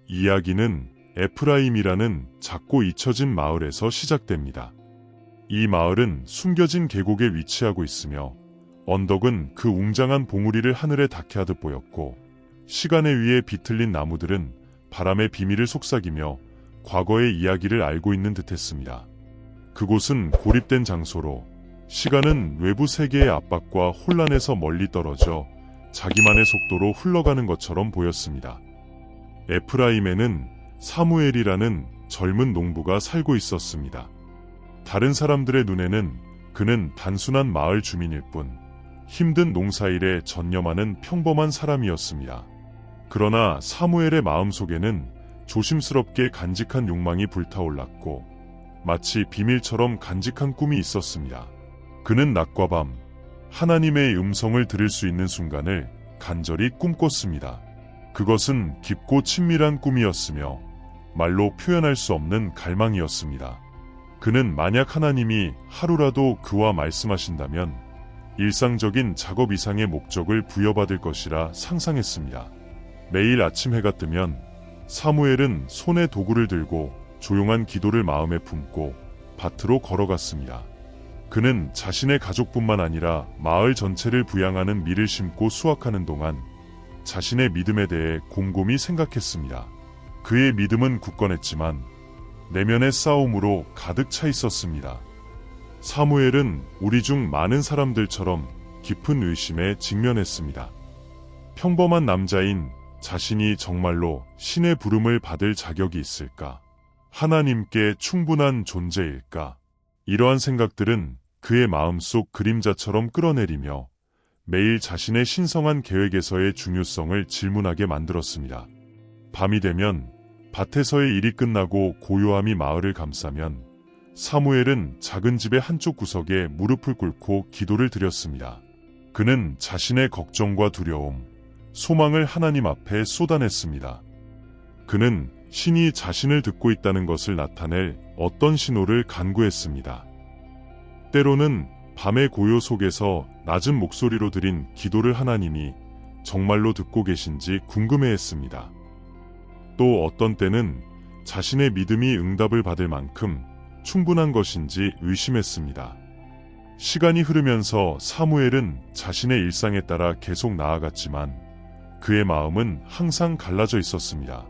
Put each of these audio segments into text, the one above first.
이야기는 에프라임이라는 작고 잊혀진 마을에서 시작됩니다. 이 마을은 숨겨진 계곡에 위치하고 있으며 언덕은 그 웅장한 봉우리를 하늘에 닿게 하듯 보였고 시간의 위에 비틀린 나무들은 바람의 비밀을 속삭이며 과거의 이야기를 알고 있는 듯했습니다. 그곳은 고립된 장소로 시간은 외부 세계의 압박과 혼란에서 멀리 떨어져 자기만의 속도로 흘러가는 것처럼 보였습니다. 에프라임에는 사무엘이라는 젊은 농부가 살고 있었습니다. 다른 사람들의 눈에는 그는 단순한 마을 주민일 뿐 힘든 농사일에 전념하는 평범한 사람이었습니다. 그러나 사무엘의 마음속에는 조심스럽게 간직한 욕망이 불타올랐고 마치 비밀처럼 간직한 꿈이 있었습니다. 그는 낮과 밤 하나님의 음성을 들을 수 있는 순간을 간절히 꿈꿨습니다. 그것은 깊고 친밀한 꿈이었으며 말로 표현할 수 없는 갈망이었습니다. 그는 만약 하나님이 하루라도 그와 말씀하신다면 일상적인 작업 이상의 목적을 부여받을 것이라 상상했습니다. 매일 아침 해가 뜨면 사무엘은 손에 도구를 들고 조용한 기도를 마음에 품고 밭으로 걸어갔습니다. 그는 자신의 가족뿐만 아니라 마을 전체를 부양하는 밀을 심고 수확하는 동안 자신의 믿음에 대해 곰곰이 생각했습니다. 그의 믿음은 굳건했지만 내면의 싸움으로 가득 차 있었습니다. 사무엘은 우리 중 많은 사람들처럼 깊은 의심에 직면했습니다. 평범한 남자인 자신이 정말로 신의 부름을 받을 자격이 있을까? 하나님께 충분한 존재일까? 이러한 생각들은 그의 마음속 그림자처럼 끌어내리며 매일 자신의 신성한 계획에서의 중요성을 질문하게 만들었습니다. 밤이 되면 밭에서의 일이 끝나고 고요함이 마을을 감싸면 사무엘은 작은 집의 한쪽 구석에 무릎을 꿇고 기도를 드렸습니다. 그는 자신의 걱정과 두려움, 소망을 하나님 앞에 쏟아냈습니다. 그는 신이 자신을 듣고 있다는 것을 나타낼 어떤 신호를 간구했습니다. 때로는 밤의 고요 속에서 낮은 목소리로 드린 기도를 하나님이 정말로 듣고 계신지 궁금해했습니다. 또 어떤 때는 자신의 믿음이 응답을 받을 만큼 충분한 것인지 의심했습니다. 시간이 흐르면서 사무엘은 자신의 일상에 따라 계속 나아갔지만 그의 마음은 항상 갈라져 있었습니다.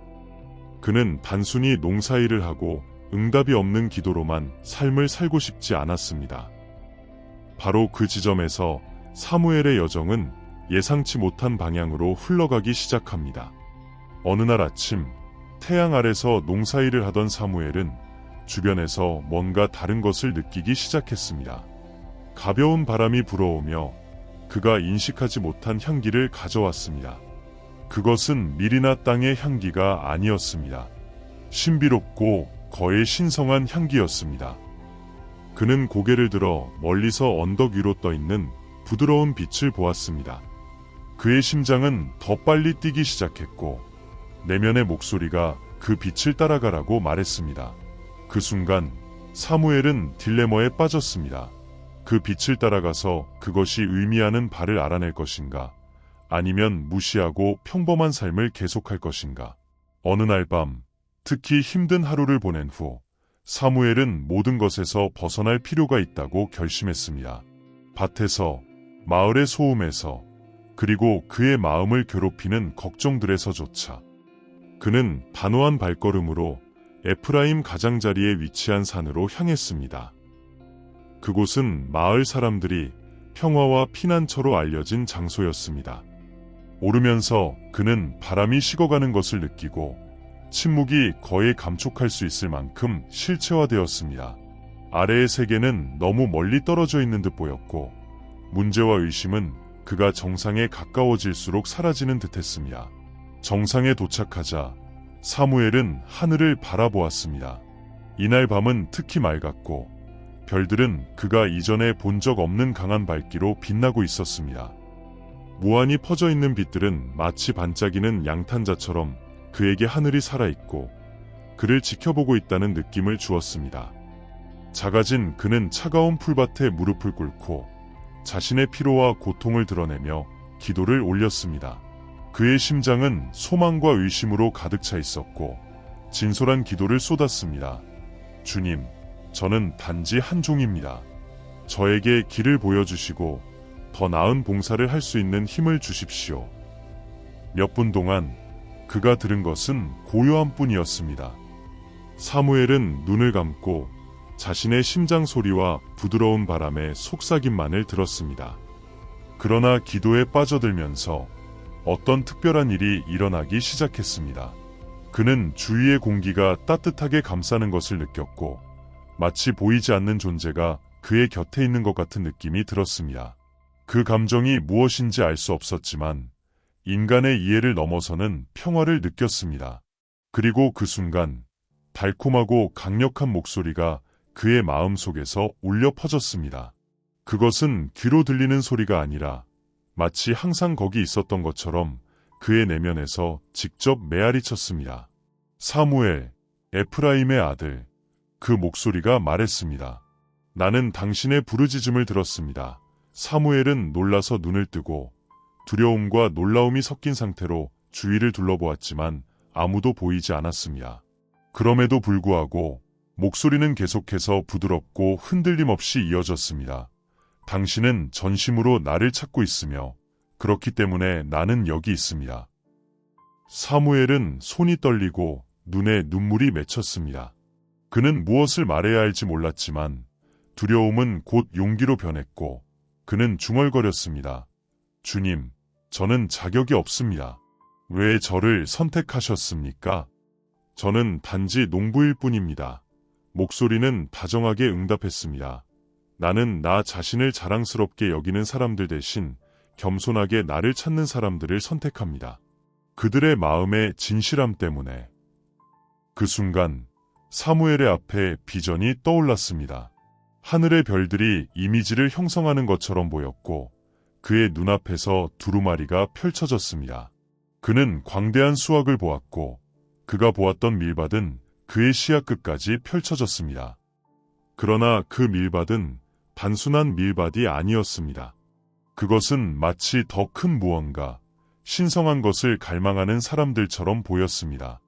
그는 단순히 농사일을 하고 응답이 없는 기도로만 삶을 살고 싶지 않았습니다. 바로 그 지점에서 사무엘의 여정은 예상치 못한 방향으로 흘러가기 시작합니다. 어느 날 아침 태양 아래서 농사일을 하던 사무엘은 주변에서 뭔가 다른 것을 느끼기 시작했습니다. 가벼운 바람이 불어오며 그가 인식하지 못한 향기를 가져왔습니다. 그것은 밀이나 땅의 향기가 아니었습니다. 신비롭고 거의 신성한 향기였습니다. 그는 고개를 들어 멀리서 언덕 위로 떠있는 부드러운 빛을 보았습니다. 그의 심장은 더 빨리 뛰기 시작했고 내면의 목소리가 그 빛을 따라가라고 말했습니다. 그 순간 사무엘은 딜레마에 빠졌습니다. 그 빛을 따라가서 그것이 의미하는 바를 알아낼 것인가? 아니면 무시하고 평범한 삶을 계속할 것인가? 어느 날 밤, 특히 힘든 하루를 보낸 후 사무엘은 모든 것에서 벗어날 필요가 있다고 결심했습니다. 밭에서, 마을의 소음에서, 그리고 그의 마음을 괴롭히는 걱정들에서조차. 그는 단호한 발걸음으로 에프라임 가장자리에 위치한 산으로 향했습니다. 그곳은 마을 사람들이 평화와 피난처로 알려진 장소였습니다. 오르면서 그는 바람이 식어가는 것을 느끼고 침묵이 거의 감촉할 수 있을 만큼 실체화되었습니다. 아래의 세계는 너무 멀리 떨어져 있는 듯 보였고 문제와 의심은 그가 정상에 가까워질수록 사라지는 듯했습니다. 정상에 도착하자 사무엘은 하늘을 바라보았습니다. 이날 밤은 특히 맑았고 별들은 그가 이전에 본 적 없는 강한 밝기로 빛나고 있었습니다. 무한히 퍼져 있는 빛들은 마치 반짝이는 양탄자처럼 그에게 하늘이 살아있고 그를 지켜보고 있다는 느낌을 주었습니다. 작아진 그는 차가운 풀밭에 무릎을 꿇고 자신의 피로와 고통을 드러내며 기도를 올렸습니다. 그의 심장은 소망과 의심으로 가득 차 있었고 진솔한 기도를 쏟았습니다. 주님, 저는 단지 한 종입니다. 저에게 길을 보여주시고 더 나은 봉사를 할 수 있는 힘을 주십시오. 몇 분 동안 그가 들은 것은 고요한 뿐이었습니다. 사무엘은 눈을 감고 자신의 심장 소리와 부드러운 바람의 속삭임만을 들었습니다. 그러나 기도에 빠져들면서 어떤 특별한 일이 일어나기 시작했습니다. 그는 주위의 공기가 따뜻하게 감싸는 것을 느꼈고 마치 보이지 않는 존재가 그의 곁에 있는 것 같은 느낌이 들었습니다. 그 감정이 무엇인지 알 수 없었지만 인간의 이해를 넘어서는 평화를 느꼈습니다. 그리고 그 순간 달콤하고 강력한 목소리가 그의 마음속에서 울려 퍼졌습니다. 그것은 귀로 들리는 소리가 아니라 마치 항상 거기 있었던 것처럼 그의 내면에서 직접 메아리쳤습니다. 사무엘, 에프라임의 아들. 그 목소리가 말했습니다. 나는 당신의 부르짖음을 들었습니다. 사무엘은 놀라서 눈을 뜨고 두려움과 놀라움이 섞인 상태로 주위를 둘러보았지만 아무도 보이지 않았습니다. 그럼에도 불구하고 목소리는 계속해서 부드럽고 흔들림 없이 이어졌습니다. 당신은 전심으로 나를 찾고 있으며 그렇기 때문에 나는 여기 있습니다. 사무엘은 손이 떨리고 눈에 눈물이 맺혔습니다. 그는 무엇을 말해야 할지 몰랐지만 두려움은 곧 용기로 변했고 그는 중얼거렸습니다. 주님, 저는 자격이 없습니다. 왜 저를 선택하셨습니까? 저는 단지 농부일 뿐입니다. 목소리는 다정하게 응답했습니다. 나는 나 자신을 자랑스럽게 여기는 사람들 대신 겸손하게 나를 찾는 사람들을 선택합니다. 그들의 마음의 진실함 때문에. 그 순간 사무엘의 앞에 비전이 떠올랐습니다. 하늘의 별들이 이미지를 형성하는 것처럼 보였고 그의 눈앞에서 두루마리가 펼쳐졌습니다. 그는 광대한 수확을 보았고 그가 보았던 밀밭은 그의 시야 끝까지 펼쳐졌습니다. 그러나 그 밀밭은 단순한 밀밭이 아니었습니다. 그것은 마치 더 큰 무언가, 신성한 것을 갈망하는 사람들처럼 보였습니다.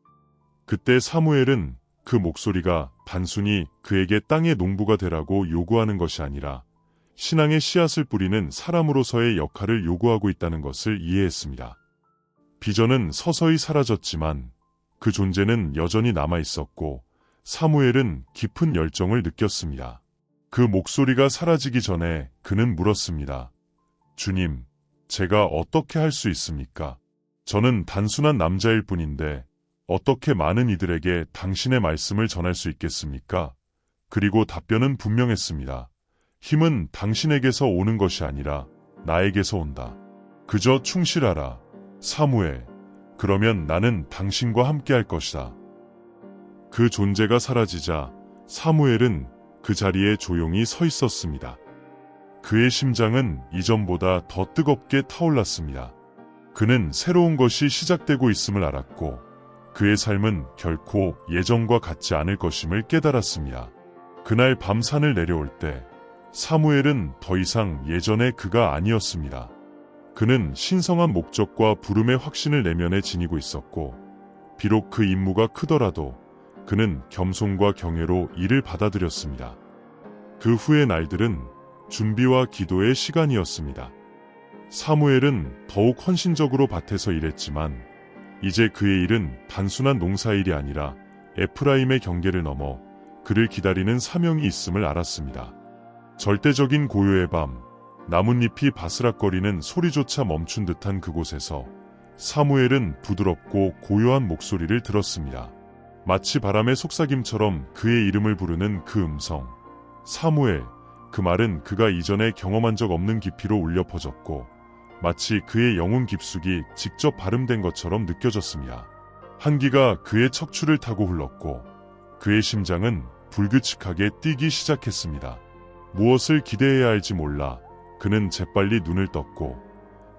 그때 사무엘은 그 목소리가 단순히 그에게 땅의 농부가 되라고 요구하는 것이 아니라 신앙의 씨앗을 뿌리는 사람으로서의 역할을 요구하고 있다는 것을 이해했습니다. 비전은 서서히 사라졌지만 그 존재는 여전히 남아있었고 사무엘은 깊은 열정을 느꼈습니다. 그 목소리가 사라지기 전에 그는 물었습니다. 주님, 제가 어떻게 할 수 있습니까? 저는 단순한 남자일 뿐인데 어떻게 많은 이들에게 당신의 말씀을 전할 수 있겠습니까? 그리고 답변은 분명했습니다. 힘은 당신에게서 오는 것이 아니라 나에게서 온다. 그저 충실하라. 사무엘, 그러면 나는 당신과 함께 할 것이다. 그 존재가 사라지자 사무엘은 그 자리에 조용히 서 있었습니다. 그의 심장은 이전보다 더 뜨겁게 타올랐습니다. 그는 새로운 것이 시작되고 있음을 알았고 그의 삶은 결코 예전과 같지 않을 것임을 깨달았습니다. 그날 밤 산을 내려올 때 사무엘은 더 이상 예전의 그가 아니었습니다. 그는 신성한 목적과 부름의 확신을 내면에 지니고 있었고 비록 그 임무가 크더라도 그는 겸손과 경애로 이를 받아들였습니다. 그 후의 날들은 준비와 기도의 시간이었습니다. 사무엘은 더욱 헌신적으로 밭에서 일했지만 이제 그의 일은 단순한 농사일이 아니라 에프라임의 경계를 넘어 그를 기다리는 사명이 있음을 알았습니다. 절대적인 고요의 밤, 나뭇잎이 바스락거리는 소리조차 멈춘 듯한 그곳에서 사무엘은 부드럽고 고요한 목소리를 들었습니다. 마치 바람의 속삭임처럼 그의 이름을 부르는 그 음성. 사무엘, 그 말은 그가 이전에 경험한 적 없는 깊이로 울려 퍼졌고 마치 그의 영혼 깊숙이 직접 발음된 것처럼 느껴졌습니다. 한기가 그의 척추를 타고 흘렀고 그의 심장은 불규칙하게 뛰기 시작했습니다. 무엇을 기대해야 할지 몰라 그는 재빨리 눈을 떴고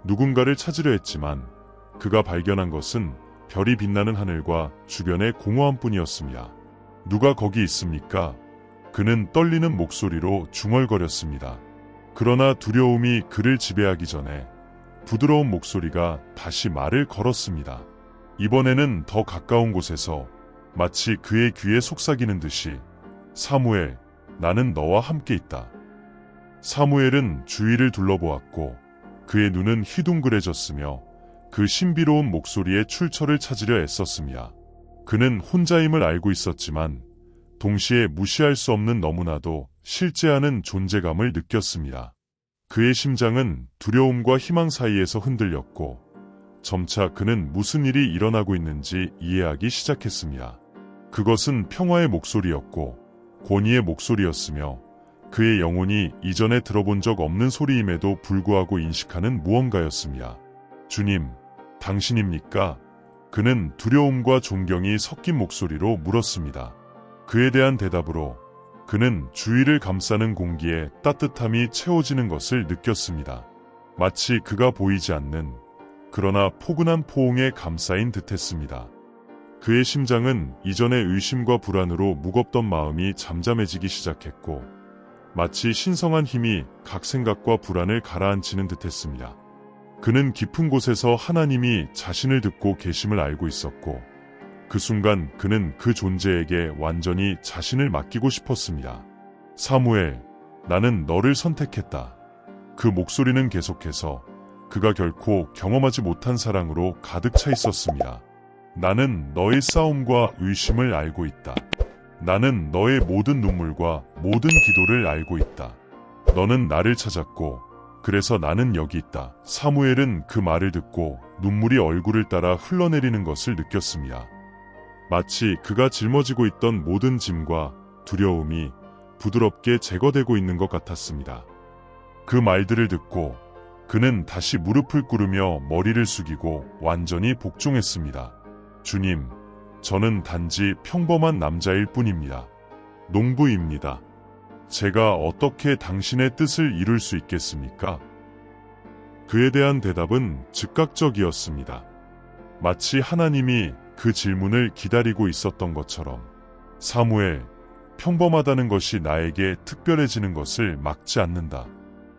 누군가를 찾으려 했지만 그가 발견한 것은 별이 빛나는 하늘과 주변의 공허함뿐이었습니다. 누가 거기 있습니까? 그는 떨리는 목소리로 중얼거렸습니다. 그러나 두려움이 그를 지배하기 전에 부드러운 목소리가 다시 말을 걸었습니다. 이번에는 더 가까운 곳에서 마치 그의 귀에 속삭이는 듯이 사무엘, 나는 너와 함께 있다. 사무엘은 주위를 둘러보았고 그의 눈은 휘둥그레졌으며 그 신비로운 목소리의 출처를 찾으려 애썼습니다. 그는 혼자임을 알고 있었지만 동시에 무시할 수 없는 너무나도 실제 않은 존재감을 느꼈습니다. 그의 심장은 두려움과 희망 사이에서 흔들렸고 점차 그는 무슨 일이 일어나고 있는지 이해하기 시작했습니다. 그것은 평화의 목소리였고 권위의 목소리였으며 그의 영혼이 이전에 들어본 적 없는 소리임에도 불구하고 인식하는 무언가였습니다. 주님, 당신입니까? 그는 두려움과 존경이 섞인 목소리로 물었습니다. 그에 대한 대답으로 그는 주위를 감싸는 공기에 따뜻함이 채워지는 것을 느꼈습니다. 마치 그가 보이지 않는 그러나 포근한 포옹에 감싸인 듯했습니다. 그의 심장은 이전의 의심과 불안으로 무겁던 마음이 잠잠해지기 시작했고 마치 신성한 힘이 각 생각과 불안을 가라앉히는 듯했습니다. 그는 깊은 곳에서 하나님이 자신을 듣고 계심을 알고 있었고 그 순간 그는 그 존재에게 완전히 자신을 맡기고 싶었습니다. 사무엘, 나는 너를 선택했다. 그 목소리는 계속해서 그가 결코 경험하지 못한 사랑으로 가득 차 있었습니다. 나는 너의 싸움과 의심을 알고 있다. 나는 너의 모든 눈물과 모든 기도를 알고 있다. 너는 나를 찾았고 그래서 나는 여기 있다. 사무엘은 그 말을 듣고 눈물이 얼굴을 따라 흘러내리는 것을 느꼈습니다. 마치 그가 짊어지고 있던 모든 짐과 두려움이 부드럽게 제거되고 있는 것 같았습니다. 그 말들을 듣고 그는 다시 무릎을 꿇으며 머리를 숙이고 완전히 복종했습니다. 주님, 저는 단지 평범한 남자일 뿐입니다. 농부입니다. 제가 어떻게 당신의 뜻을 이룰 수 있겠습니까? 그에 대한 대답은 즉각적이었습니다. 마치 하나님이 그 질문을 기다리고 있었던 것처럼 사무엘, 평범하다는 것이 나에게 특별해지는 것을 막지 않는다.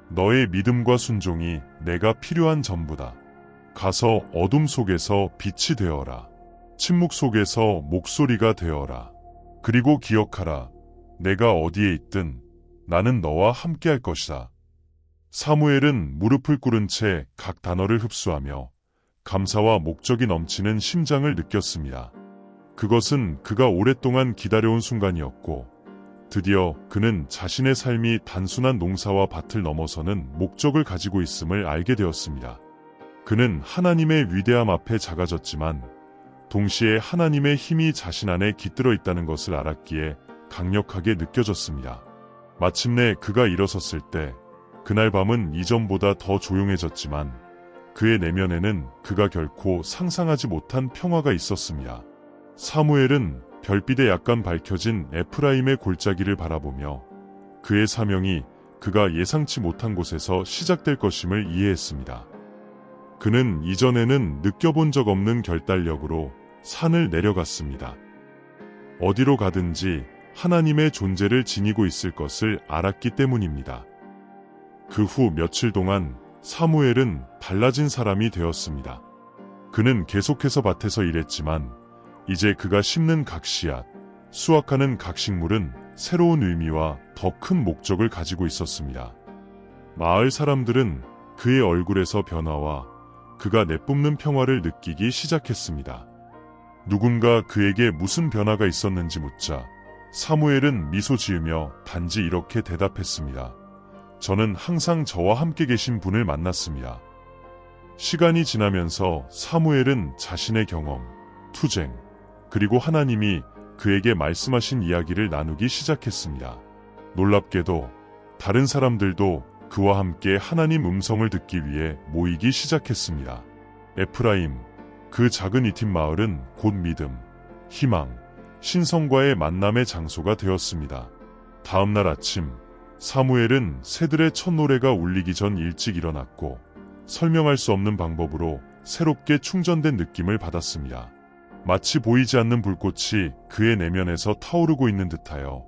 너의 믿음과 순종이 내가 필요한 전부다. 가서 어둠 속에서 빛이 되어라. 침묵 속에서 목소리가 되어라. 그리고 기억하라. 내가 어디에 있든 나는 너와 함께할 것이다. 사무엘은 무릎을 꿇은 채 각 단어를 흡수하며 감사와 목적이 넘치는 심장을 느꼈습니다. 그것은 그가 오랫동안 기다려온 순간이었고 드디어 그는 자신의 삶이 단순한 농사와 밭을 넘어서는 목적을 가지고 있음을 알게 되었습니다. 그는 하나님의 위대함 앞에 작아졌지만 동시에 하나님의 힘이 자신 안에 깃들어 있다는 것을 알았기에 강력하게 느껴졌습니다. 마침내 그가 일어섰을 때 그날 밤은 이전보다 더 조용해졌지만 그의 내면에는 그가 결코 상상하지 못한 평화가 있었습니다. 사무엘은 별빛에 약간 밝혀진 에프라임의 골짜기를 바라보며 그의 사명이 그가 예상치 못한 곳에서 시작될 것임을 이해했습니다. 그는 이전에는 느껴본 적 없는 결단력으로 산을 내려갔습니다. 어디로 가든지 하나님의 존재를 지니고 있을 것을 알았기 때문입니다. 그 후 며칠 동안 사무엘은 달라진 사람이 되었습니다. 그는 계속해서 밭에서 일했지만 이제 그가 심는 각 씨앗, 수확하는 각 식물은 새로운 의미와 더 큰 목적을 가지고 있었습니다. 마을 사람들은 그의 얼굴에서 변화와 그가 내뿜는 평화를 느끼기 시작했습니다. 누군가 그에게 무슨 변화가 있었는지 묻자 사무엘은 미소 지으며 단지 이렇게 대답했습니다. 저는 항상 저와 함께 계신 분을 만났습니다. 시간이 지나면서 사무엘은 자신의 경험, 투쟁, 그리고 하나님이 그에게 말씀하신 이야기를 나누기 시작했습니다. 놀랍게도 다른 사람들도 그와 함께 하나님 음성을 듣기 위해 모이기 시작했습니다. 에프라임, 그 작은 이팀 마을은 곧 믿음, 희망, 신성과의 만남의 장소가 되었습니다. 다음 날 아침, 사무엘은 새들의 첫 노래가 울리기 전 일찍 일어났고 설명할 수 없는 방법으로 새롭게 충전된 느낌을 받았습니다. 마치 보이지 않는 불꽃이 그의 내면에서 타오르고 있는 듯하여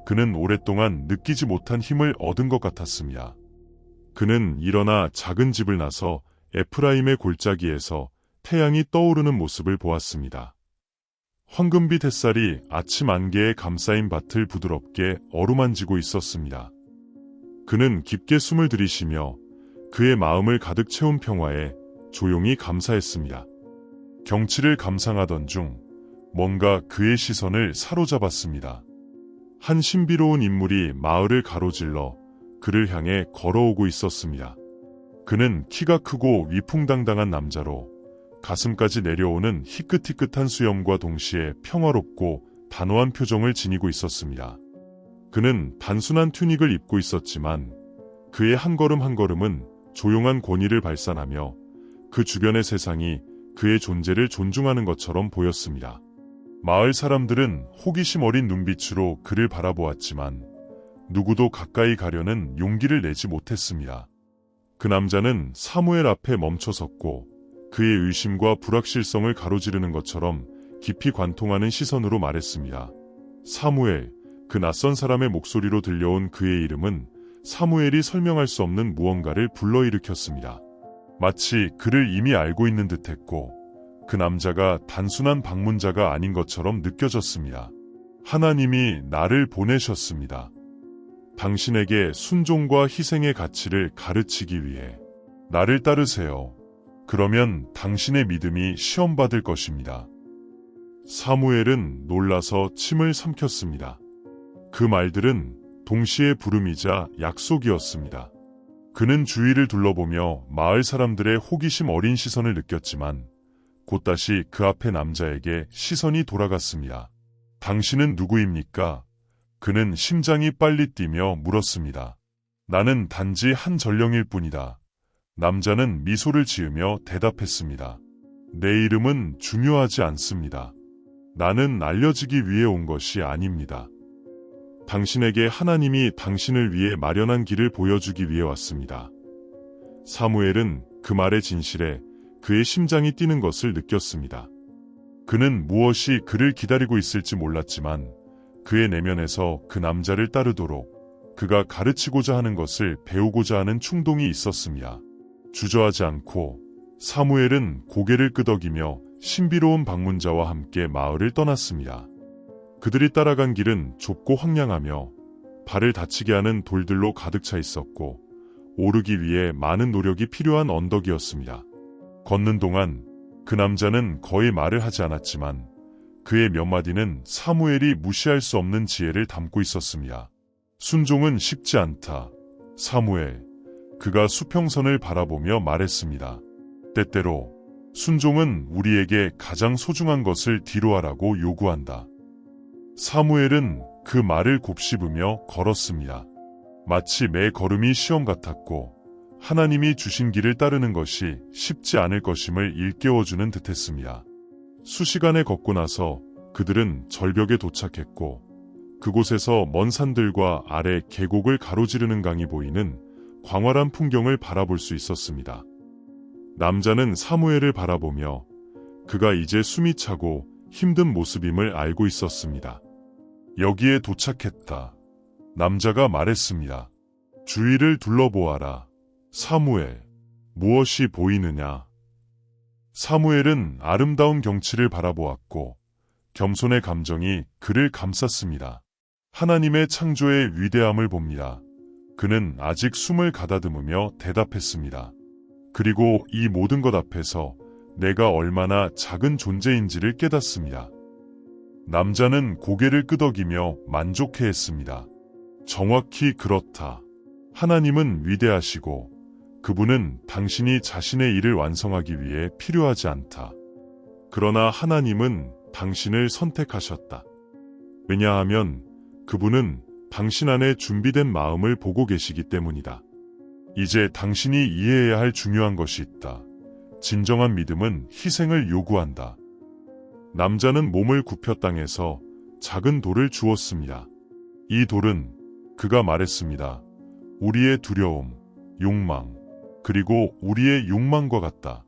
그는 오랫동안 느끼지 못한 힘을 얻은 것 같았습니다. 그는 일어나 작은 집을 나서 에프라임의 골짜기에서 태양이 떠오르는 모습을 보았습니다. 황금빛 햇살이 아침 안개에 감싸인 밭을 부드럽게 어루만지고 있었습니다. 그는 깊게 숨을 들이쉬며 그의 마음을 가득 채운 평화에 조용히 감사했습니다. 경치를 감상하던 중 뭔가 그의 시선을 사로잡았습니다. 한 신비로운 인물이 마을을 가로질러 그를 향해 걸어오고 있었습니다. 그는 키가 크고 위풍당당한 남자로 가슴까지 내려오는 희끗희끗한 수염과 동시에 평화롭고 단호한 표정을 지니고 있었습니다. 그는 단순한 튜닉을 입고 있었지만 그의 한 걸음 한 걸음은 조용한 권위를 발산하며 그 주변의 세상이 그의 존재를 존중하는 것처럼 보였습니다. 마을 사람들은 호기심 어린 눈빛으로 그를 바라보았지만 누구도 가까이 가려는 용기를 내지 못했습니다. 그 남자는 사무엘 앞에 멈춰섰고 그의 의심과 불확실성을 가로지르는 것처럼 깊이 관통하는 시선으로 말했습니다. 사무엘, 그 낯선 사람의 목소리로 들려온 그의 이름은 사무엘이 설명할 수 없는 무언가를 불러일으켰습니다. 마치 그를 이미 알고 있는 듯했고 그 남자가 단순한 방문자가 아닌 것처럼 느껴졌습니다. 하나님이 나를 보내셨습니다. 당신에게 순종과 희생의 가치를 가르치기 위해 나를 따르세요. 그러면 당신의 믿음이 시험받을 것입니다. 사무엘은 놀라서 침을 삼켰습니다. 그 말들은 동시에 부름이자 약속이었습니다. 그는 주위를 둘러보며 마을 사람들의 호기심 어린 시선을 느꼈지만 곧다시 그 앞에 남자에게 시선이 돌아갔습니다. 당신은 누구입니까? 그는 심장이 빨리 뛰며 물었습니다. 나는 단지 한 전령일 뿐이다. 남자는 미소를 지으며 대답했습니다. 내 이름은 중요하지 않습니다. 나는 알려지기 위해 온 것이 아닙니다. 당신에게 하나님이 당신을 위해 마련한 길을 보여주기 위해 왔습니다. 사무엘은 그 말의 진실에 그의 심장이 뛰는 것을 느꼈습니다. 그는 무엇이 그를 기다리고 있을지 몰랐지만 그의 내면에서 그 남자를 따르도록 그가 가르치고자 하는 것을 배우고자 하는 충동이 있었습니다. 주저하지 않고 사무엘은 고개를 끄덕이며 신비로운 방문자와 함께 마을을 떠났습니다. 그들이 따라간 길은 좁고 황량하며 발을 다치게 하는 돌들로 가득 차 있었고 오르기 위해 많은 노력이 필요한 언덕이었습니다. 걷는 동안 그 남자는 거의 말을 하지 않았지만 그의 몇 마디는 사무엘이 무시할 수 없는 지혜를 담고 있었습니다. 순종은 쉽지 않다. 사무엘, 그가 수평선을 바라보며 말했습니다. 때때로 순종은 우리에게 가장 소중한 것을 뒤로하라고 요구한다. 사무엘은 그 말을 곱씹으며 걸었습니다. 마치 매 걸음이 시험 같았고 하나님이 주신 길을 따르는 것이 쉽지 않을 것임을 일깨워주는 듯했습니다. 수시간에 걷고 나서 그들은 절벽에 도착했고 그곳에서 먼 산들과 아래 계곡을 가로지르는 강이 보이는 광활한 풍경을 바라볼 수 있었습니다. 남자는 사무엘을 바라보며 그가 이제 숨이 차고 힘든 모습임을 알고 있었습니다. 여기에 도착했다. 남자가 말했습니다. 주위를 둘러보아라. 사무엘, 무엇이 보이느냐? 사무엘은 아름다운 경치를 바라보았고 겸손의 감정이 그를 감쌌습니다. 하나님의 창조의 위대함을 봅니다. 그는 아직 숨을 가다듬으며 대답했습니다. 그리고 이 모든 것 앞에서 내가 얼마나 작은 존재인지를 깨닫습니다. 남자는 고개를 끄덕이며 만족해했습니다. 정확히 그렇다. 하나님은 위대하시고 그분은 당신이 자신의 일을 완성하기 위해 필요하지 않다. 그러나 하나님은 당신을 선택하셨다. 왜냐하면 그분은 당신 안에 준비된 마음을 보고 계시기 때문이다. 이제 당신이 이해해야 할 중요한 것이 있다. 진정한 믿음은 희생을 요구한다. 남자는 몸을 굽혀 땅에서 작은 돌을 주었습니다. 이 돌은 그가 말했습니다. 우리의 두려움, 욕망, 그리고 우리의 욕망과 같다.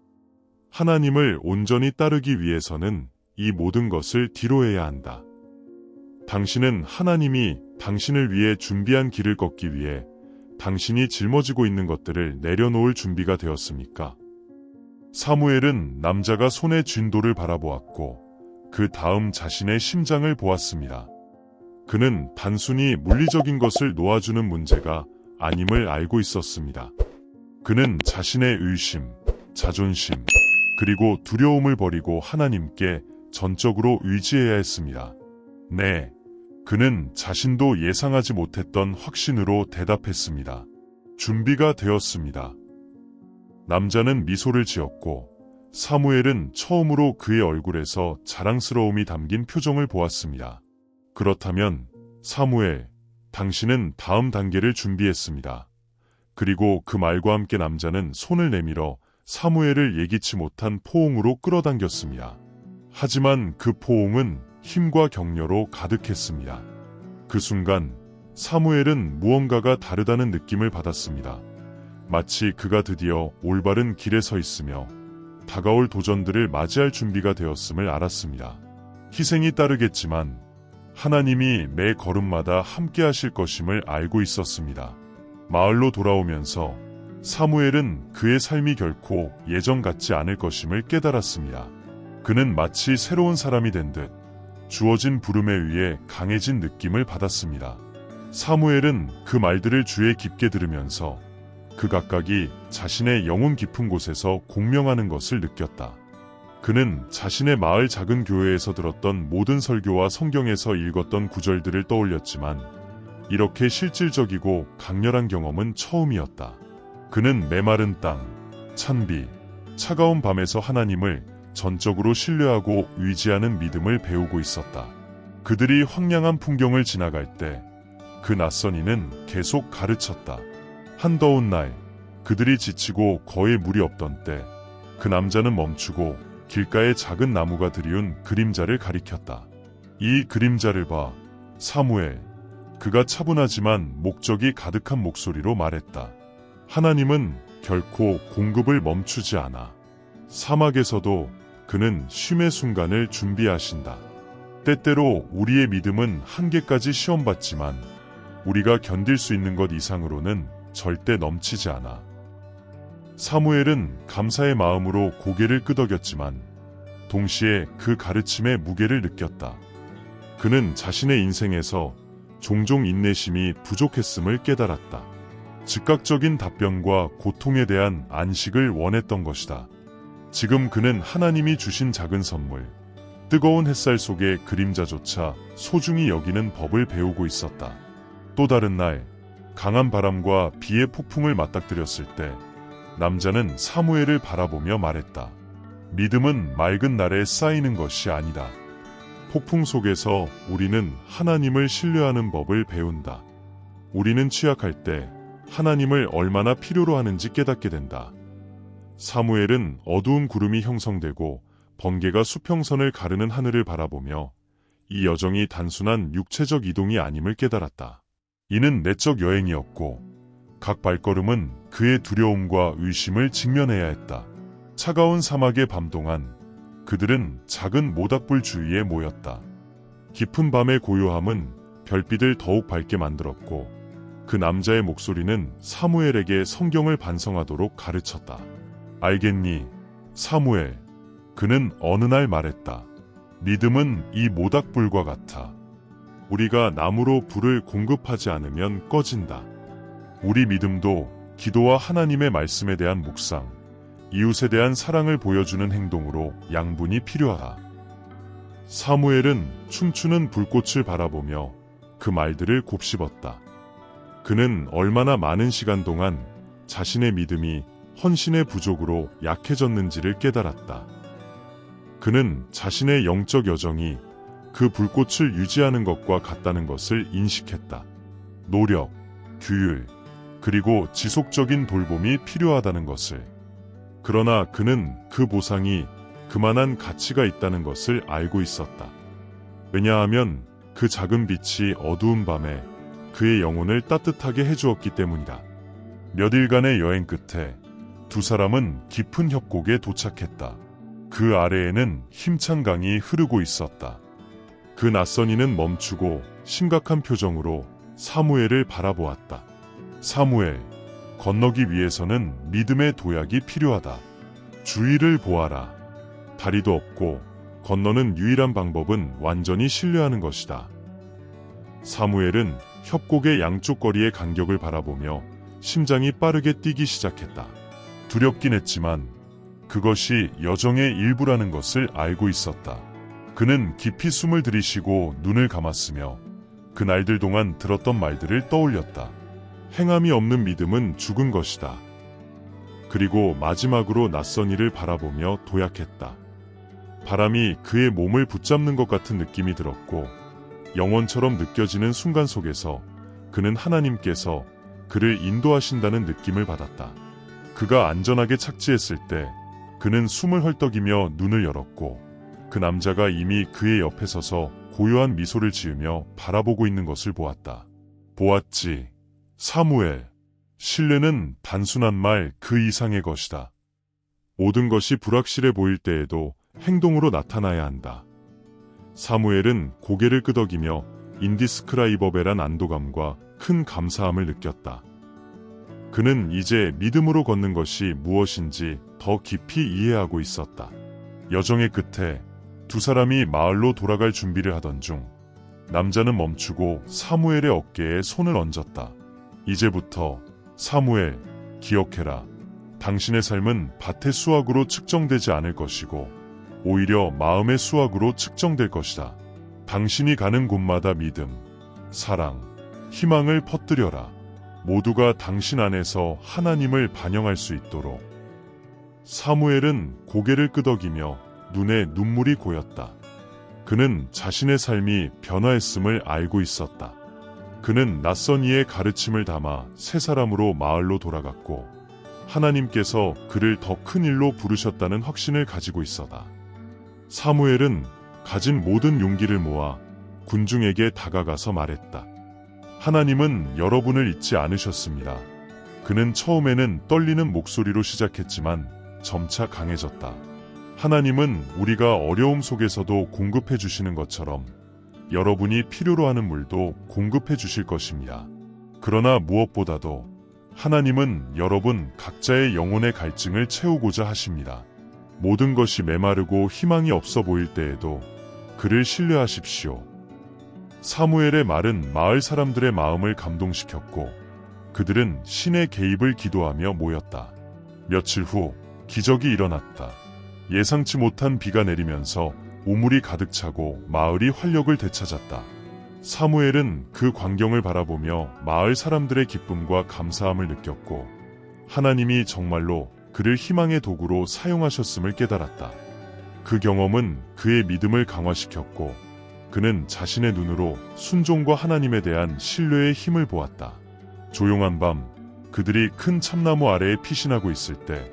하나님을 온전히 따르기 위해서는 이 모든 것을 뒤로해야 한다. 당신은 하나님이 당신을 위해 준비한 길을 걷기 위해 당신이 짊어지고 있는 것들을 내려놓을 준비가 되었습니까? 사무엘은 남자가 손에 쥔 돌을 바라보았고 그 다음 자신의 심장을 보았습니다. 그는 단순히 물리적인 것을 놓아주는 문제가 아님을 알고 있었습니다. 그는 자신의 의심, 자존심, 그리고 두려움을 버리고 하나님께 전적으로 의지해야 했습니다. 네, 그는 자신도 예상하지 못했던 확신으로 대답했습니다. 준비가 되었습니다. 남자는 미소를 지었고 사무엘은 처음으로 그의 얼굴에서 자랑스러움이 담긴 표정을 보았습니다. 그렇다면 사무엘, 당신은 다음 단계를 준비했습니다. 그리고 그 말과 함께 남자는 손을 내밀어 사무엘을 예기치 못한 포옹으로 끌어당겼습니다. 하지만 그 포옹은 힘과 격려로 가득했습니다. 그 순간 사무엘은 무언가가 다르다는 느낌을 받았습니다. 마치 그가 드디어 올바른 길에 서 있으며 다가올 도전들을 맞이할 준비가 되었음을 알았습니다. 희생이 따르겠지만 하나님이 매 걸음마다 함께 하실 것임을 알고 있었습니다. 마을로 돌아오면서 사무엘은 그의 삶이 결코 예전 같지 않을 것임을 깨달았습니다. 그는 마치 새로운 사람이 된 듯 주어진 부름에 의해 강해진 느낌을 받았습니다. 사무엘은 그 말들을 주에 깊게 들으면서 그 각각이 자신의 영혼 깊은 곳에서 공명하는 것을 느꼈다. 그는 자신의 마을 작은 교회에서 들었던 모든 설교와 성경에서 읽었던 구절들을 떠올렸지만 이렇게 실질적이고 강렬한 경험은 처음이었다. 그는 메마른 땅, 찬비, 차가운 밤에서 하나님을 전적으로 신뢰하고 의지하는 믿음을 배우고 있었다. 그들이 황량한 풍경을 지나갈 때 그 낯선 이는 계속 가르쳤다. 한더운 날, 그들이 지치고 거의 물이 없던 때, 그 남자는 멈추고 길가에 작은 나무가 들이운 그림자를 가리켰다. 이 그림자를 봐, 사무엘. 그가 차분하지만 목적이 가득한 목소리로 말했다. 하나님은 결코 공급을 멈추지 않아. 사막에서도 그는 쉼의 순간을 준비하신다. 때때로 우리의 믿음은 한계까지 시험받지만 우리가 견딜 수 있는 것 이상으로는 절대 넘치지 않아. 사무엘은 감사의 마음으로 고개를 끄덕였지만 동시에 그 가르침의 무게를 느꼈다. 그는 자신의 인생에서 종종 인내심이 부족했음을 깨달았다. 즉각적인 답변과 고통에 대한 안식을 원했던 것이다. 지금 그는 하나님이 주신 작은 선물, 뜨거운 햇살 속의 그림자조차 소중히 여기는 법을 배우고 있었다. 또 다른 날, 강한 바람과 비의 폭풍을 맞닥뜨렸을 때 남자는 사무엘을 바라보며 말했다. 믿음은 맑은 날에 쌓이는 것이 아니다. 폭풍 속에서 우리는 하나님을 신뢰하는 법을 배운다. 우리는 취약할 때 하나님을 얼마나 필요로 하는지 깨닫게 된다. 사무엘은 어두운 구름이 형성되고 번개가 수평선을 가르는 하늘을 바라보며 이 여정이 단순한 육체적 이동이 아님을 깨달았다. 이는 내적 여행이었고 각 발걸음은 그의 두려움과 의심을 직면해야 했다. 차가운 사막의 밤 동안 그들은 작은 모닥불 주위에 모였다. 깊은 밤의 고요함은 별빛을 더욱 밝게 만들었고 그 남자의 목소리는 사무엘에게 성경을 반성하도록 가르쳤다. 알겠니, 사무엘? 그는 어느 날 말했다. 믿음은 이 모닥불과 같아. 우리가 나무로 불을 공급하지 않으면 꺼진다. 우리 믿음도 기도와 하나님의 말씀에 대한 묵상, 이웃에 대한 사랑을 보여주는 행동으로 양분이 필요하다. 사무엘은 춤추는 불꽃을 바라보며 그 말들을 곱씹었다. 그는 얼마나 많은 시간 동안 자신의 믿음이 헌신의 부족으로 약해졌는지를 깨달았다. 그는 자신의 영적 여정이 그 불꽃을 유지하는 것과 같다는 것을 인식했다. 노력, 규율, 그리고 지속적인 돌봄이 필요하다는 것을. 그러나 그는 그 보상이 그만한 가치가 있다는 것을 알고 있었다. 왜냐하면 그 작은 빛이 어두운 밤에 그의 영혼을 따뜻하게 해주었기 때문이다. 몇 일간의 여행 끝에 두 사람은 깊은 협곡에 도착했다. 그 아래에는 힘찬 강이 흐르고 있었다. 그 낯선 이는 멈추고 심각한 표정으로 사무엘을 바라보았다. 사무엘, 건너기 위해서는 믿음의 도약이 필요하다. 주위를 보아라. 다리도 없고 건너는 유일한 방법은 완전히 신뢰하는 것이다. 사무엘은 협곡의 양쪽 거리의 간격을 바라보며 심장이 빠르게 뛰기 시작했다. 두렵긴 했지만 그것이 여정의 일부라는 것을 알고 있었다. 그는 깊이 숨을 들이쉬고 눈을 감았으며 그 날들 동안 들었던 말들을 떠올렸다. 행함이 없는 믿음은 죽은 것이다. 그리고 마지막으로 낯선 이를 바라보며 도약했다. 바람이 그의 몸을 붙잡는 것 같은 느낌이 들었고 영원처럼 느껴지는 순간 속에서 그는 하나님께서 그를 인도하신다는 느낌을 받았다. 그가 안전하게 착지했을 때 그는 숨을 헐떡이며 눈을 열었고 그 남자가 이미 그의 옆에 서서 고요한 미소를 지으며 바라보고 있는 것을 보았다. 보았지. 사무엘. 신뢰는 단순한 말 그 이상의 것이다. 모든 것이 불확실해 보일 때에도 행동으로 나타나야 한다. 사무엘은 고개를 끄덕이며 인디스크라이버벨한 안도감과 큰 감사함을 느꼈다. 그는 이제 믿음으로 걷는 것이 무엇인지 더 깊이 이해하고 있었다. 여정의 끝에 두 사람이 마을로 돌아갈 준비를 하던 중 남자는 멈추고 사무엘의 어깨에 손을 얹었다. 이제부터 사무엘, 기억해라. 당신의 삶은 밭의 수확으로 측정되지 않을 것이고 오히려 마음의 수확으로 측정될 것이다. 당신이 가는 곳마다 믿음, 사랑, 희망을 퍼뜨려라. 모두가 당신 안에서 하나님을 반영할 수 있도록. 사무엘은 고개를 끄덕이며 눈에 눈물이 고였다. 그는 자신의 삶이 변화했음을 알고 있었다. 그는 낯선 이의 가르침을 담아 새 사람으로 마을로 돌아갔고 하나님께서 그를 더 큰 일로 부르셨다는 확신을 가지고 있었다. 사무엘은 가진 모든 용기를 모아 군중에게 다가가서 말했다. 하나님은 여러분을 잊지 않으셨습니다. 그는 처음에는 떨리는 목소리로 시작했지만 점차 강해졌다. 하나님은 우리가 어려움 속에서도 공급해 주시는 것처럼 여러분이 필요로 하는 물도 공급해 주실 것입니다. 그러나 무엇보다도 하나님은 여러분 각자의 영혼의 갈증을 채우고자 하십니다. 모든 것이 메마르고 희망이 없어 보일 때에도 그를 신뢰하십시오. 사무엘의 말은 마을 사람들의 마음을 감동시켰고 그들은 신의 개입을 기도하며 모였다. 며칠 후 기적이 일어났다. 예상치 못한 비가 내리면서 우물이 가득 차고 마을이 활력을 되찾았다. 사무엘은 그 광경을 바라보며 마을 사람들의 기쁨과 감사함을 느꼈고 하나님이 정말로 그를 희망의 도구로 사용하셨음을 깨달았다. 그 경험은 그의 믿음을 강화시켰고 그는 자신의 눈으로 순종과 하나님에 대한 신뢰의 힘을 보았다. 조용한 밤 그들이 큰 참나무 아래에 피신하고 있을 때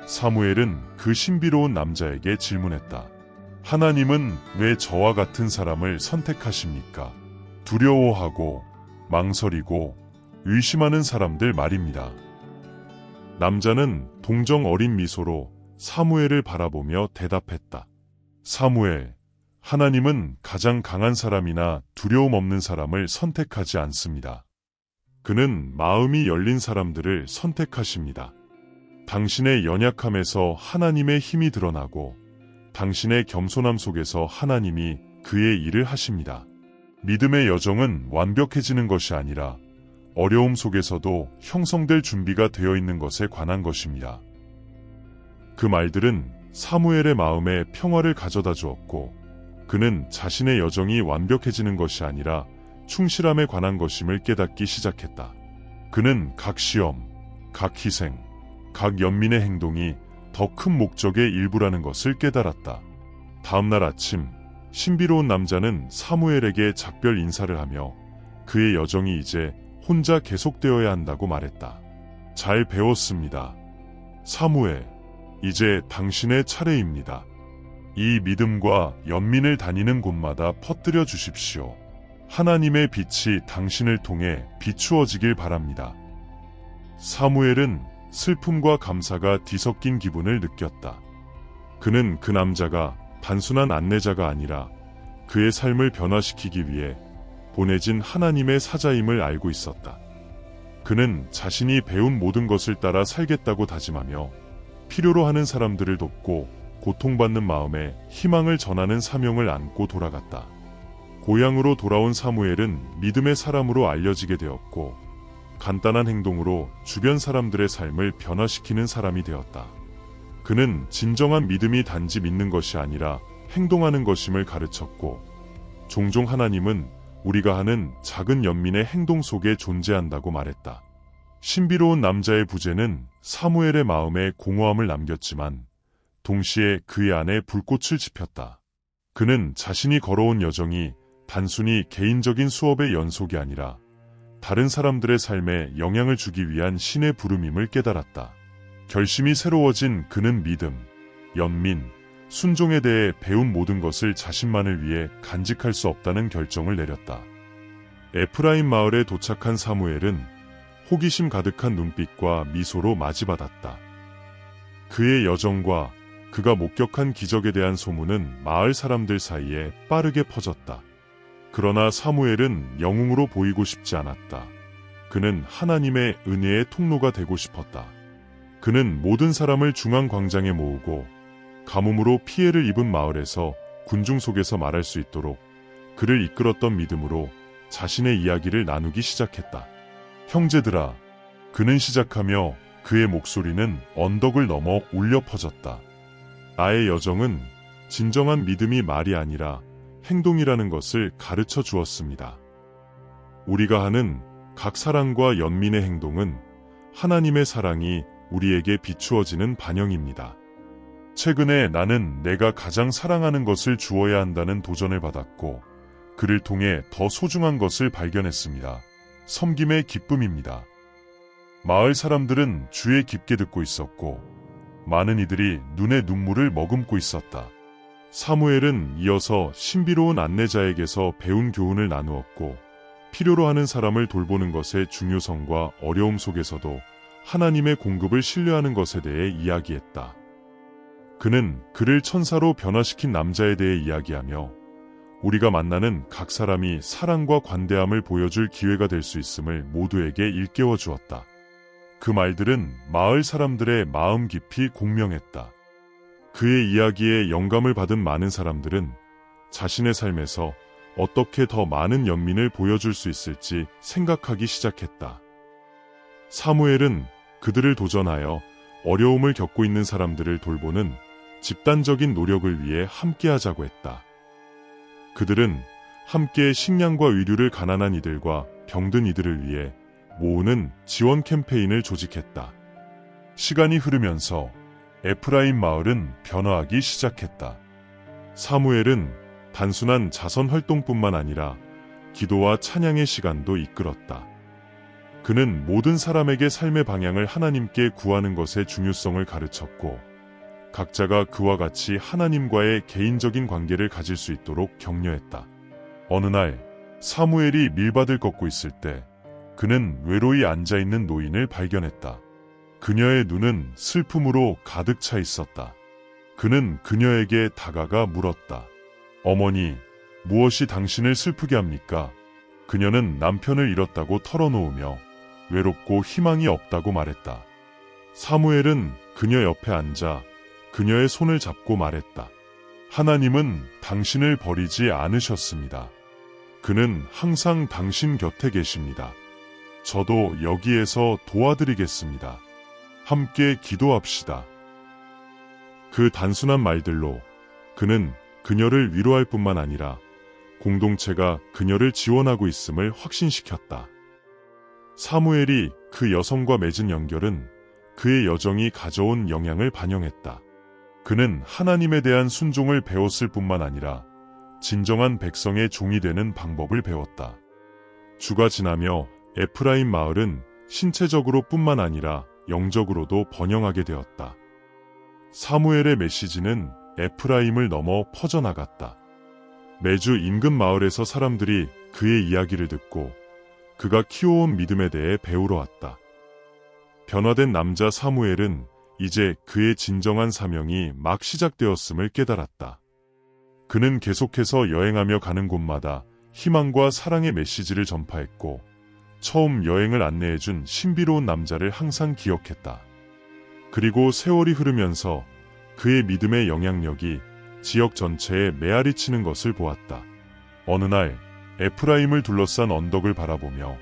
사무엘은 그 신비로운 남자에게 질문했다. 하나님은 왜 저와 같은 사람을 선택하십니까? 두려워하고 망설이고 의심하는 사람들 말입니다. 남자는 동정 어린 미소로 사무엘을 바라보며 대답했다. 사무엘, 하나님은 가장 강한 사람이나 두려움 없는 사람을 선택하지 않습니다. 그는 마음이 열린 사람들을 선택하십니다. 당신의 연약함에서 하나님의 힘이 드러나고 당신의 겸손함 속에서 하나님이 그의 일을 하십니다. 믿음의 여정은 완벽해지는 것이 아니라 어려움 속에서도 형성될 준비가 되어 있는 것에 관한 것입니다. 그 말들은 사무엘의 마음에 평화를 가져다 주었고 그는 자신의 여정이 완벽해지는 것이 아니라 충실함에 관한 것임을 깨닫기 시작했다. 그는 각 시험, 각 희생, 각 연민의 행동이 더 큰 목적의 일부라는 것을 깨달았다. 다음날 아침 신비로운 남자는 사무엘에게 작별 인사를 하며 그의 여정이 이제 혼자 계속되어야 한다고 말했다. 잘 배웠습니다. 사무엘, 이제 당신의 차례입니다. 이 믿음과 연민을 다니는 곳마다 퍼뜨려 주십시오. 하나님의 빛이 당신을 통해 비추어지길 바랍니다. 사무엘은 슬픔과 감사가 뒤섞인 기분을 느꼈다. 그는 그 남자가 단순한 안내자가 아니라 그의 삶을 변화시키기 위해 보내진 하나님의 사자임을 알고 있었다. 그는 자신이 배운 모든 것을 따라 살겠다고 다짐하며 필요로 하는 사람들을 돕고 고통받는 마음에 희망을 전하는 사명을 안고 돌아갔다. 고향으로 돌아온 사무엘은 믿음의 사람으로 알려지게 되었고 간단한 행동으로 주변 사람들의 삶을 변화시키는 사람이 되었다. 그는 진정한 믿음이 단지 믿는 것이 아니라 행동하는 것임을 가르쳤고 종종 하나님은 우리가 하는 작은 연민의 행동 속에 존재한다고 말했다. 신비로운 남자의 부재는 사무엘의 마음에 공허함을 남겼지만 동시에 그의 안에 불꽃을 지폈다. 그는 자신이 걸어온 여정이 단순히 개인적인 수업의 연속이 아니라 다른 사람들의 삶에 영향을 주기 위한 신의 부름임을 깨달았다. 결심이 새로워진 그는 믿음, 연민, 순종에 대해 배운 모든 것을 자신만을 위해 간직할 수 없다는 결정을 내렸다. 에프라임 마을에 도착한 사무엘은 호기심 가득한 눈빛과 미소로 맞이받았다. 그의 여정과 그가 목격한 기적에 대한 소문은 마을 사람들 사이에 빠르게 퍼졌다. 그러나 사무엘은 영웅으로 보이고 싶지 않았다. 그는 하나님의 은혜의 통로가 되고 싶었다. 그는 모든 사람을 중앙 광장에 모으고 가뭄으로 피해를 입은 마을에서 군중 속에서 말할 수 있도록 그를 이끌었던 믿음으로 자신의 이야기를 나누기 시작했다. 형제들아, 그는 시작하며 그의 목소리는 언덕을 넘어 울려 퍼졌다. 나의 여정은 진정한 믿음이 말이 아니라 행동이라는 것을 가르쳐 주었습니다. 우리가 하는 각 사랑과 연민의 행동은 하나님의 사랑이 우리에게 비추어지는 반영입니다. 최근에 나는 내가 가장 사랑하는 것을 주어야 한다는 도전을 받았고 그를 통해 더 소중한 것을 발견했습니다. 섬김의 기쁨입니다. 마을 사람들은 주에 깊게 듣고 있었고 많은 이들이 눈에 눈물을 머금고 있었다. 사무엘은 이어서 신비로운 안내자에게서 배운 교훈을 나누었고 필요로 하는 사람을 돌보는 것의 중요성과 어려움 속에서도 하나님의 공급을 신뢰하는 것에 대해 이야기했다. 그는 그를 천사로 변화시킨 남자에 대해 이야기하며 우리가 만나는 각 사람이 사랑과 관대함을 보여줄 기회가 될 수 있음을 모두에게 일깨워 주었다. 그 말들은 마을 사람들의 마음 깊이 공명했다. 그의 이야기에 영감을 받은 많은 사람들은 자신의 삶에서 어떻게 더 많은 연민을 보여줄 수 있을지 생각하기 시작했다. 사무엘은 그들을 도전하여 어려움을 겪고 있는 사람들을 돌보는 집단적인 노력을 위해 함께하자고 했다. 그들은 함께 식량과 의류를 가난한 이들과 병든 이들을 위해 모으는 지원 캠페인을 조직했다. 시간이 흐르면서 에프라임 마을은 변화하기 시작했다. 사무엘은 단순한 자선 활동뿐만 아니라 기도와 찬양의 시간도 이끌었다. 그는 모든 사람에게 삶의 방향을 하나님께 구하는 것의 중요성을 가르쳤고 각자가 그와 같이 하나님과의 개인적인 관계를 가질 수 있도록 격려했다. 어느 날 사무엘이 밀밭을 걷고 있을 때 그는 외로이 앉아있는 노인을 발견했다. 그녀의 눈은 슬픔으로 가득 차 있었다. 그는 그녀에게 다가가 물었다. 어머니, 무엇이 당신을 슬프게 합니까? 그녀는 남편을 잃었다고 털어놓으며 외롭고 희망이 없다고 말했다. 사무엘은 그녀 옆에 앉아 그녀의 손을 잡고 말했다. 하나님은 당신을 버리지 않으셨습니다. 그는 항상 당신 곁에 계십니다. 저도 여기에서 도와드리겠습니다. 함께 기도합시다. 그 단순한 말들로 그는 그녀를 위로할 뿐만 아니라 공동체가 그녀를 지원하고 있음을 확신시켰다. 사무엘이 그 여성과 맺은 연결은 그의 여정이 가져온 영향을 반영했다. 그는 하나님에 대한 순종을 배웠을 뿐만 아니라 진정한 백성의 종이 되는 방법을 배웠다. 주가 지나며 에프라임 마을은 신체적으로 뿐만 아니라 영적으로도 번영하게 되었다. 사무엘의 메시지는 에프라임을 넘어 퍼져나갔다. 매주 인근 마을에서 사람들이 그의 이야기를 듣고 그가 키워온 믿음에 대해 배우러 왔다. 변화된 남자 사무엘은 이제 그의 진정한 사명이 막 시작되었음을 깨달았다. 그는 계속해서 여행하며 가는 곳마다 희망과 사랑의 메시지를 전파했고 처음 여행을 안내해준 신비로운 남자를 항상 기억했다. 그리고 세월이 흐르면서 그의 믿음의 영향력이 지역 전체에 메아리 치는 것을 보았다. 어느 날 에프라임을 둘러싼 언덕을 바라보며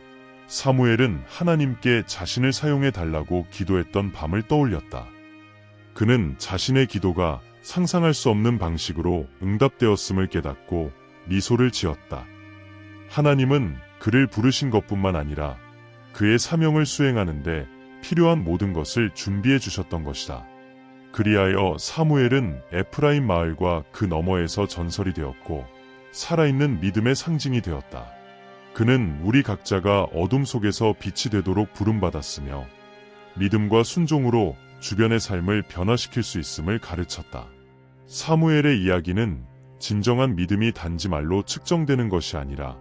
사무엘은 하나님께 자신을 사용해 달라고 기도했던 밤을 떠올렸다. 그는 자신의 기도가 상상할 수 없는 방식으로 응답되었음을 깨닫고 미소를 지었다. 하나님은 그를 부르신 것뿐만 아니라 그의 사명을 수행하는데 필요한 모든 것을 준비해 주셨던 것이다. 그리하여 사무엘은 에프라임 마을과 그 너머에서 전설이 되었고 살아있는 믿음의 상징이 되었다. 그는 우리 각자가 어둠 속에서 빛이 되도록 부름받았으며 믿음과 순종으로 주변의 삶을 변화시킬 수 있음을 가르쳤다. 사무엘의 이야기는 진정한 믿음이 단지 말로 측정되는 것이 아니라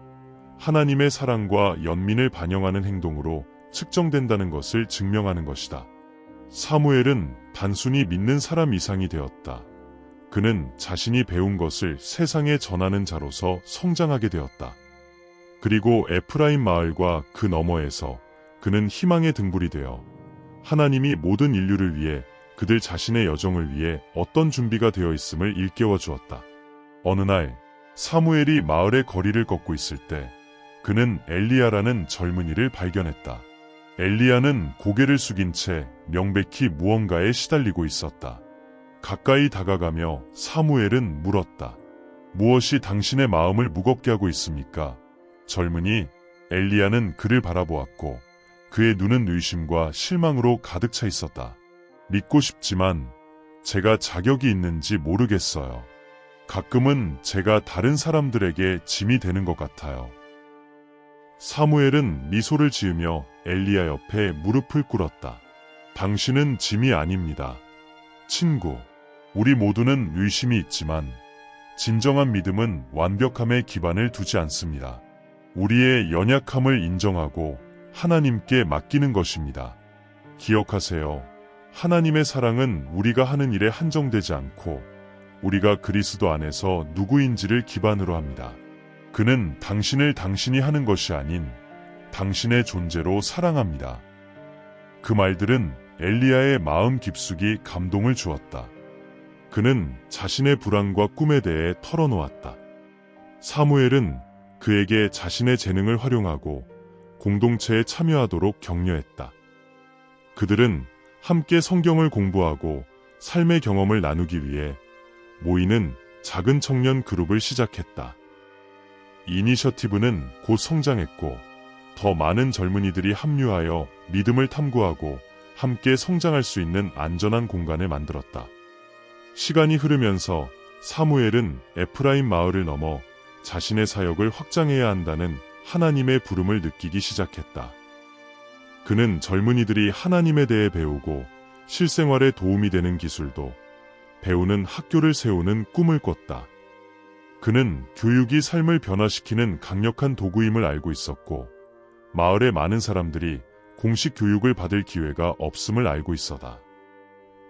하나님의 사랑과 연민을 반영하는 행동으로 측정된다는 것을 증명하는 것이다. 사무엘은 단순히 믿는 사람 이상이 되었다. 그는 자신이 배운 것을 세상에 전하는 자로서 성장하게 되었다. 그리고 에프라임 마을과 그 너머에서 그는 희망의 등불이 되어 하나님이 모든 인류를 위해 그들 자신의 여정을 위해 어떤 준비가 되어 있음을 일깨워 주었다. 어느 날 사무엘이 마을의 거리를 걷고 있을 때 그는 엘리야라는 젊은이를 발견했다. 엘리야는 고개를 숙인 채 명백히 무언가에 시달리고 있었다. 가까이 다가가며 사무엘은 물었다. 무엇이 당신의 마음을 무겁게 하고 있습니까? 젊은이 엘리야는 그를 바라보았고 그의 눈은 의심과 실망으로 가득 차 있었다. 믿고 싶지만 제가 자격이 있는지 모르겠어요. 가끔은 제가 다른 사람들에게 짐이 되는 것 같아요. 사무엘은 미소를 지으며 엘리야 옆에 무릎을 꿇었다. 당신은 짐이 아닙니다. 친구, 우리 모두는 의심이 있지만 진정한 믿음은 완벽함에 기반을 두지 않습니다. 우리의 연약함을 인정하고 하나님께 맡기는 것입니다. 기억하세요. 하나님의 사랑은 우리가 하는 일에 한정되지 않고 우리가 그리스도 안에서 누구인지를 기반으로 합니다. 그는 당신을 당신이 하는 것이 아닌 당신의 존재로 사랑합니다. 그 말들은 엘리야의 마음 깊숙이 감동을 주었다. 그는 자신의 불안과 꿈에 대해 털어놓았다. 사무엘은 그에게 자신의 재능을 활용하고 공동체에 참여하도록 격려했다. 그들은 함께 성경을 공부하고 삶의 경험을 나누기 위해 모이는 작은 청년 그룹을 시작했다. 이니셔티브는 곧 성장했고 더 많은 젊은이들이 합류하여 믿음을 탐구하고 함께 성장할 수 있는 안전한 공간을 만들었다. 시간이 흐르면서 사무엘은 에프라임 마을을 넘어 자신의 사역을 확장해야 한다는 하나님의 부름을 느끼기 시작했다. 그는 젊은이들이 하나님에 대해 배우고 실생활에 도움이 되는 기술도 배우는 학교를 세우는 꿈을 꿨다. 그는 교육이 삶을 변화시키는 강력한 도구임을 알고 있었고 마을의 많은 사람들이 공식 교육을 받을 기회가 없음을 알고 있었다.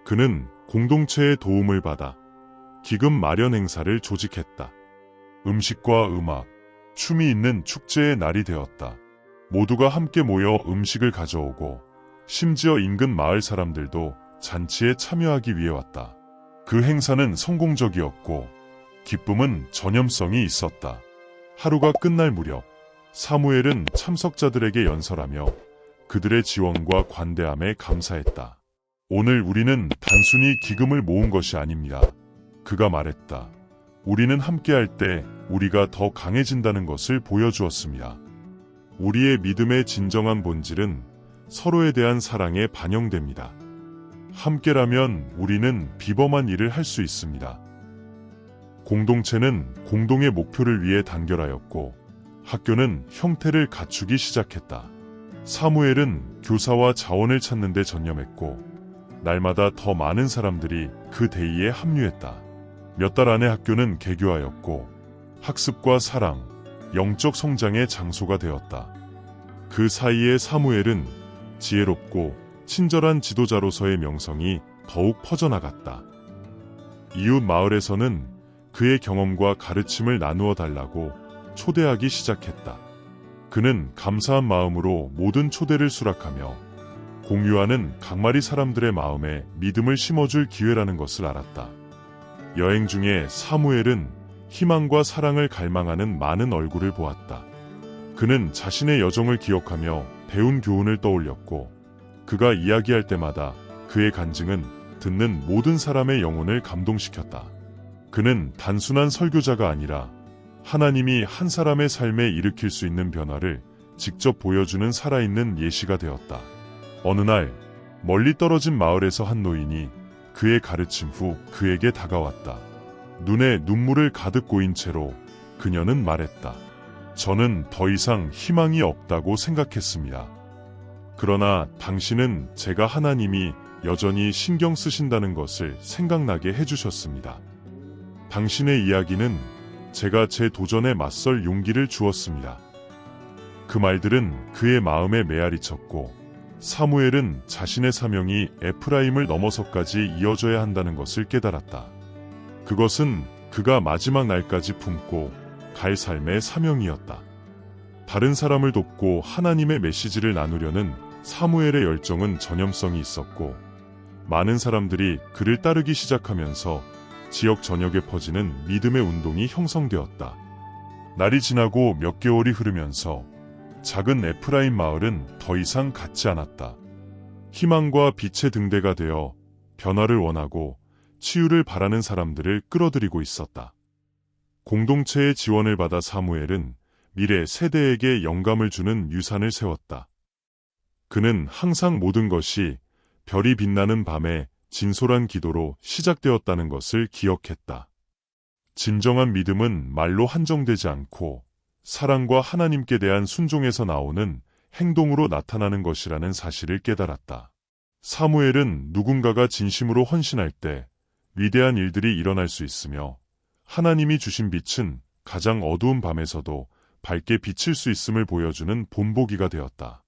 그는 공동체의 도움을 받아 기금 마련 행사를 조직했다. 음식과 음악, 춤이 있는 축제의 날이 되었다. 모두가 함께 모여 음식을 가져오고 심지어 인근 마을 사람들도 잔치에 참여하기 위해 왔다. 그 행사는 성공적이었고 기쁨은 전염성이 있었다. 하루가 끝날 무렵 사무엘은 참석자들에게 연설하며 그들의 지원과 관대함에 감사했다. 오늘 우리는 단순히 기금을 모은 것이 아닙니다. 그가 말했다. 우리는 함께할 때 우리가 더 강해진다는 것을 보여주었습니다. 우리의 믿음의 진정한 본질은 서로에 대한 사랑에 반영됩니다. 함께라면 우리는 비범한 일을 할 수 있습니다. 공동체는 공동의 목표를 위해 단결하였고 학교는 형태를 갖추기 시작했다. 사무엘은 교사와 자원을 찾는 데 전념했고 날마다 더 많은 사람들이 그 대의에 합류했다. 몇 달 안에 학교는 개교하였고 학습과 사랑, 영적 성장의 장소가 되었다. 그 사이에 사무엘은 지혜롭고 친절한 지도자로서의 명성이 더욱 퍼져나갔다. 이웃 마을에서는 그의 경험과 가르침을 나누어 달라고 초대하기 시작했다. 그는 감사한 마음으로 모든 초대를 수락하며 공유하는 강마리 사람들의 마음에 믿음을 심어줄 기회라는 것을 알았다. 여행 중에 사무엘은 희망과 사랑을 갈망하는 많은 얼굴을 보았다. 그는 자신의 여정을 기억하며 배운 교훈을 떠올렸고, 그가 이야기할 때마다 그의 간증은 듣는 모든 사람의 영혼을 감동시켰다. 그는 단순한 설교자가 아니라 하나님이 한 사람의 삶에 일으킬 수 있는 변화를 직접 보여주는 살아있는 예시가 되었다. 어느 날 멀리 떨어진 마을에서 한 노인이 그의 가르침 후 그에게 다가왔다. 눈에 눈물을 가득 고인 채로 그녀는 말했다. 저는 더 이상 희망이 없다고 생각했습니다. 그러나 당신은 제가 하나님이 여전히 신경 쓰신다는 것을 생각나게 해주셨습니다. 당신의 이야기는 제가 제 도전에 맞설 용기를 주었습니다. 그 말들은 그의 마음에 메아리 쳤고, 사무엘은 자신의 사명이 에프라임을 넘어서까지 이어져야 한다는 것을 깨달았다. 그것은 그가 마지막 날까지 품고 갈 삶의 사명이었다. 다른 사람을 돕고 하나님의 메시지를 나누려는 사무엘의 열정은 전염성이 있었고, 많은 사람들이 그를 따르기 시작하면서 지역 전역에 퍼지는 믿음의 운동이 형성되었다. 날이 지나고 몇 개월이 흐르면서 작은 에프라임 마을은 더 이상 같지 않았다. 희망과 빛의 등대가 되어 변화를 원하고 치유를 바라는 사람들을 끌어들이고 있었다. 공동체의 지원을 받아 사무엘은 미래 세대에게 영감을 주는 유산을 세웠다. 그는 항상 모든 것이 별이 빛나는 밤에 진솔한 기도로 시작되었다는 것을 기억했다. 진정한 믿음은 말로 한정되지 않고 사랑과 하나님께 대한 순종에서 나오는 행동으로 나타나는 것이라는 사실을 깨달았다. 사무엘은 누군가가 진심으로 헌신할 때 위대한 일들이 일어날 수 있으며, 하나님이 주신 빛은 가장 어두운 밤에서도 밝게 비칠 수 있음을 보여주는 본보기가 되었다.